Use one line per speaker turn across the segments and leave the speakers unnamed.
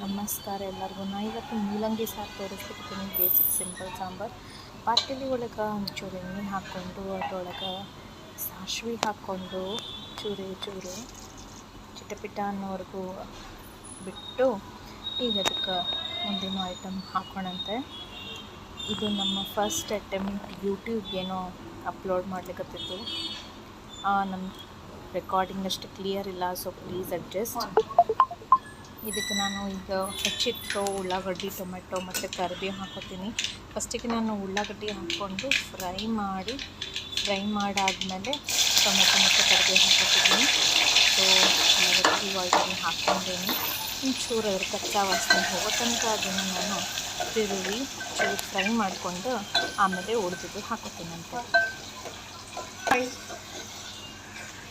ನಮಸ್ಕಾರ ಎಲ್ಲರಿಗೂ. ನಾ ಇವತ್ತು ಮೂಲಂಗಿ ಸಾರು ತೋರಿಸ್ಲಿಕ್ಕೆ ಬೇಸಿಕ್ ಸಿಂಪಲ್ ಸಾಂಬಾರು. ಪಾಟಲಿ ಒಳಗೆ ಒಂಚೂರು ಎಣ್ಣೆ ಹಾಕ್ಕೊಂಡು ಅದರೊಳಗೆ ಸಾಸಿವೆ ಹಾಕ್ಕೊಂಡು ಚೂರು ಚಿಟಪಿಟ ಅನ್ನೋವರೆಗೂ ಬಿಟ್ಟು ಈಗ ಅದಕ್ಕೆ ಮುಂದಿನ ಐಟಮ್ ಹಾಕೋಣಂತೆ. ಇದು ನಮ್ಮ ಫಸ್ಟ್ ಅಟೆಂಪ್ಟ್ ಯೂಟ್ಯೂಬ್ಗೇನೋ ಅಪ್ಲೋಡ್ ಮಾಡ್ಲಿಕ್ಕತ್ತಿತ್ತು. ನಮ್ಮ ರೆಕಾರ್ಡಿಂಗ್ ಅಷ್ಟು ಕ್ಲಿಯರ್ ಇಲ್ಲ, ಸೊ ಪ್ಲೀಸ್ ಅಡ್ಜಸ್ಟ್. ಇದಕ್ಕೆ ನಾನು ಈಗ ಹೆಚ್ಚಿಟ್ಟು ಉಳ್ಳಾಗಡ್ಡಿ, ಟೊಮೆಟೊ ಮತ್ತು ಕರಿಬೇವು ಹಾಕೋತೀನಿ. ಫಸ್ಟಿಗೆ ನಾನು ಉಳ್ಳಾಗಡ್ಡಿ ಹಾಕ್ಕೊಂಡು ಫ್ರೈ ಮಾಡಾದಮೇಲೆ ಟೊಮೆಟೊ ಮತ್ತು ಕರಿಬೇವು ಹಾಕೋತಿದ್ದೀನಿ. ಸೊ ಉಳ್ಳಾಗಡ್ಡಿ ಆಲ್ರೆಡಿ ಹಾಕ್ಕೊಂಡೇನಿ. ಒಂಚೂರು ಅದ್ರ ಕಚ್ಚಾ ವಾಸನೆ ಹೋಗೋ ತನಕ ಅದನ್ನು ನಾನು ಚೂರು ಫ್ರೈ ಮಾಡಿಕೊಂಡು ಆಮೇಲೆ ಉಳಿದಿದ್ದು ಹಾಕೋತೀನಂತೆ.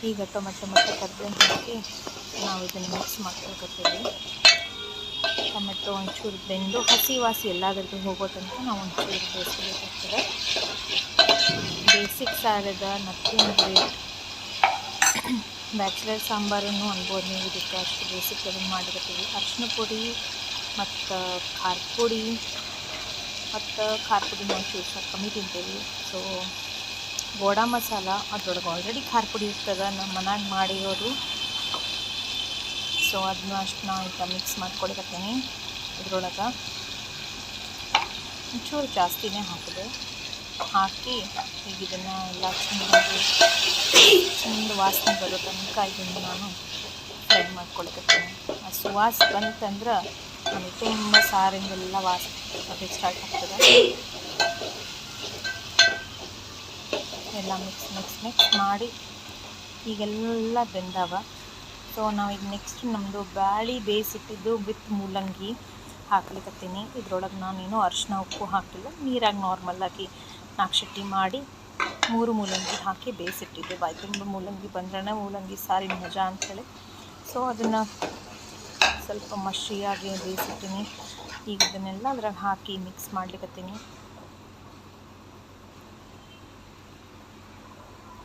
ಈಗ ಟೊಮೆಟೊ ಮತ್ತು ಕರಿಬೇವು ಹಾಕಿ ನಾವು ಇದನ್ನು ಮಿಕ್ಸ್ ಮಾಡ್ಕೊಳ್ತೀವಿ. ಟೊಮೆಟೊ ಒಂಚೂರು ಬೆಂದು ಹಸಿ ವಾಸಿ ಎಲ್ಲಾದ್ರದ್ದು ಹೋಗೋ ತನಕ ನಾವು ಒಂಚೂರು ಬೇಯಿಸಬೇಕಾಗ್ತದೆ. ಬೇಸಿಕ್ ಸಾರದ ನಥಿಂಗ್ ಗ್ರೇಟ್. ಬ್ಯಾಚುಲರ್ ಸಾಂಬಾರನ್ನು ಅನ್ಬೋದು ನೀವು. ಇದಕ್ಕೆ ಅಷ್ಟು ಬೇಸಿಕ್ ಅದನ್ನು ಮಾಡಿರ್ತೀವಿ. ಅರಿಶಿನ ಪುಡಿ ಮತ್ತು ಖಾರ ಪುಡಿ ಒಂಚೂರು ಸ್ವಲ್ಪ ಕಮ್ಮಿ ತಿಂತೀವಿ. ಸೊ ಗೋಡಾ ಮಸಾಲ ಅದ್ರೊಳಗೆ ಆಲ್ರೆಡಿ ಖಾರ ಪುಡಿ ಇರ್ತದೆ, ನಮ್ಮ ಮನೆಯಾಗ ಮಾಡಿರೋದು. ಸೊ ಅದನ್ನ ಅಷ್ಟನ್ನ ಈಗ ಮಿಕ್ಸ್ ಮಾಡ್ಕೊಳಕತ್ತೀನಿ. ಇದ್ರೊಳಗೆ ಒಂಚೂರು ಜಾಸ್ತಿನೇ ಹಾಕಿ ಈಗ ಇದನ್ನು ಎಲ್ಲ ಚಂದ ವಾಸನೆ ಬರೋ ತನಕ ಇದನ್ನು ನಾನು ಫ್ರೈ ಮಾಡ್ಕೊಳಕತ್ತೀನಿ. ಆ ಸುವಾಸ ಬಂತಂದ್ರೆ ನಮಗೆ ತುಂಬ ಸಾರಿಂಗೆಲ್ಲ ವಾಸನೆ ಅದಕ್ಕೆ ಸ್ಟಾರ್ಟ್ ಆಗ್ತದೆ. ಎಲ್ಲ ಮಿಕ್ಸ್ ಮಾಡಿ ಈಗೆಲ್ಲ ಬೆಂದಾವ. ಸೊ ನಾವು ಈಗ ನೆಕ್ಸ್ಟ್ ನಮ್ಮದು ಬ್ಯಾಳಿ ಬೇಯಿಸಿಟ್ಟಿದ್ದು ವಿತ್ ಮೂಲಂಗಿ ಹಾಕ್ಲಿಕ್ಕತ್ತೀನಿ. ಇದ್ರೊಳಗೆ ನಾನೇನು ಅರಿಶಿನ ಉಪ್ಪು ಹಾಕಿಲ್ಲ, ನೀರಾಗಿ ನಾರ್ಮಲ್ಲಾಗಿ 4 ಶೆಟ್ಟಿ ಮಾಡಿ 3 ಮೂಲಂಗಿ ಹಾಕಿ ಬೇಯಿಸಿಟ್ಟಿದ್ದೆ. ಬಾಯಿ ತುಂಬ ಮೂಲಂಗಿ ಬಂದ್ರೆ ಮೂಲಂಗಿ ಸಾರಿನ ಮಜಾ ಅಂಥೇಳಿ. ಸೊ ಅದನ್ನು ಸ್ವಲ್ಪ ಮಷಿಯಾಗಿ ಬೇಯಿಸಿಟ್ಟಿನಿ. ಈಗ ಇದನ್ನೆಲ್ಲ ಅದ್ರಾಗ ಹಾಕಿ ಮಿಕ್ಸ್ ಮಾಡ್ಲಿಕ್ಕತ್ತೀನಿ.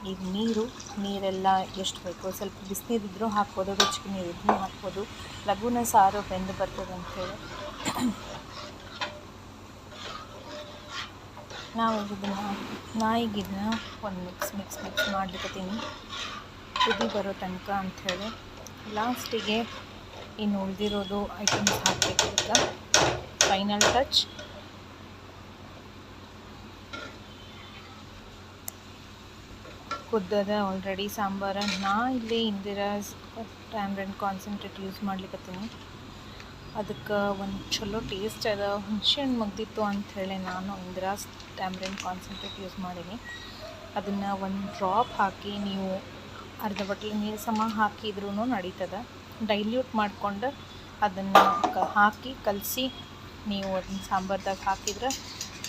ಈಗ ನೀರೆಲ್ಲ ಎಷ್ಟು ಬೇಕೋ, ಸ್ವಲ್ಪ ಬಿಸಿನೀರಿದ್ರೂ ಹಾಕ್ಬೋದು, ರುಚಿಗೆ ನೀರಿದ್ರೂ ಹಾಕ್ಬೋದು. ಲಘುನ ಸಾರು ಬೆಂದು ಬರ್ತದೆ ಅಂಥೇಳಿ ಇದನ್ನು ಒಂದು ಮಿಕ್ಸ್ ಮಾಡ್ಲಿಕ್ಕತ್ತೀನಿ ಕುದಿ ಬರೋ ತನಕ ಅಂಥೇಳಿ. ಲಾಸ್ಟಿಗೆ ಇನ್ನು ಉಳಿದಿರೋದು ಐಟಮ್ಸ್ ಹಾಕಬೇಕು. ಈಗ ಫೈನಲ್ ಟಚ್. ಕುದ್ದದ ಆಲ್ರೆಡಿ ಸಾಂಬಾರು. ನಾ ಇಲ್ಲಿ ಇಂದಿರಾಸ್ ಟ್ಯಾಮ್ರಿನ್ ಕಾನ್ಸಂಟ್ರೇಟ್ ಯೂಸ್ ಮಾಡ್ಲಿಕ್ಕತ್ತೀನಿ. ಅದಕ್ಕೆ ಒಂದು ಚಲೋ ಟೇಸ್ಟ್ ಅದ. ಹುಣಸೆಹಣ್ಣು ಮಗ್ದಿತ್ತು ಅಂಥೇಳಿ ನಾನು ಇಂದಿರಾಸ್ ಟ್ಯಾಮ್ರಿನ್ ಕಾನ್ಸಂಟ್ರೇಟ್ ಯೂಸ್ ಮಾಡೀನಿ. ಅದನ್ನು ಒಂದು ಡ್ರಾಪ್ ಹಾಕಿ, ನೀವು ಅರ್ಧ ಬಟ್ಲು ನೀರು ಸಮ ಹಾಕಿದ್ರೂ ನಡೀತದೆ. ಡೈಲ್ಯೂಟ್ ಮಾಡಿಕೊಂಡು ಅದನ್ನು ಹಾಕಿ ಕಲಸಿ ನೀವು ಅದನ್ನ ಸಾಂಬಾರ್ದಾಗ ಹಾಕಿದ್ರೆ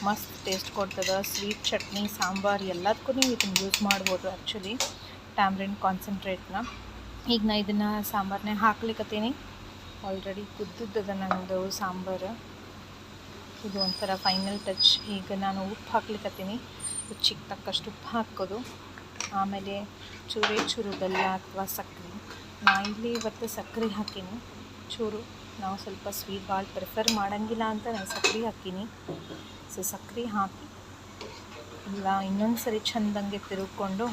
ಮಸ್ತ್ ಟೇಸ್ಟ್ ಕೊಡ್ತದೆ. ಸ್ವೀಟ್ ಚಟ್ನಿ, ಸಾಂಬಾರು ಎಲ್ಲದಕ್ಕೂ ನೀವು ಇದನ್ನು ಯೂಸ್ ಮಾಡ್ಬೋದು ಆ್ಯಕ್ಚುಲಿ, ಟ್ಯಾಮ್ರಿನ್ ಕಾನ್ಸಂಟ್ರೇಟ್ನ. ಈಗ ನಾ ಇದನ್ನು ಸಾಂಬಾರನ್ನೇ ಹಾಕ್ಲಿಕ್ಕತ್ತೀನಿ. ಆಲ್ರೆಡಿ ಕುದ್ದದ ನನ್ನದು ಸಾಂಬಾರು. ಇದು ಒಂಥರ ಫೈನಲ್ ಟಚ್. ಈಗ ನಾನು ಉಪ್ಪು ಹಾಕ್ಲಿಕ್ಕತ್ತೀನಿ. ರುಚಿಗೆ ತಕ್ಕಷ್ಟು ಉಪ್ಪು ಹಾಕೋದು. ಆಮೇಲೆ ಚೂರು ಬೆಲ್ಲ ಅಥವಾ ಸಕ್ಕರೆ. ನಾ ಇಲ್ಲಿ ಇವತ್ತು ಸಕ್ಕರೆ ಹಾಕೀನಿ. ನಾವು ಸ್ವಲ್ಪ ಸ್ವೀಟ್ ಭಾಳ ಪ್ರಿಫರ್ ಮಾಡೋಂಗಿಲ್ಲ ಅಂತ ನಾನು ಸಕ್ಕರೆ ಹಾಕೀನಿ. ಸೊ ಸಕ್ಕರೆ ಹಾಕಿ ಇಲ್ಲ ಇನ್ನೊಂದು ಸರಿ ಚೆಂದಂಗೆ ತಿರುಗಿಕೊಂಡು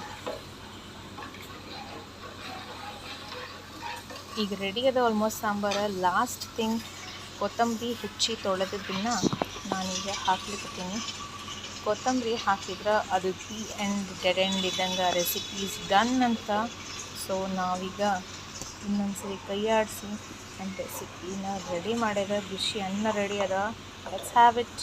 ಈಗ ರೆಡಿ ಅದ ಆಲ್ಮೋಸ್ಟ್ ಸಾಂಬಾರು. ಲಾಸ್ಟ್ ಥಿಂಗ್ ಕೊತ್ತಂಬರಿ ಹೆಚ್ಚಿ ತೊಳೆದದ್ದನ್ನು ನಾನೀಗ ಹಾಕ್ಲಿಕ್ಕತ್ತೀನಿ. ಕೊತ್ತಂಬರಿ ಹಾಕಿದ್ರೆ ಅದು ಡೆಡ್ ಎಂಡ್ ಇದ್ದಂಗೆ ರೆಸಿಪೀಸ್ ಡನ್ ಅಂತ. ಸೊ ನಾವೀಗ ಇನ್ನೊಂದು ಸರಿ ಕೈ ಆಡಿಸಿ ಆ್ಯಂಡ್ ರೆಸಿಪಿನ ರೆಡಿ ಮಾಡ್ಯಾರ. ಬಿಸಿ ಅನ್ನ ರೆಡಿ ಅದ. Let's have it.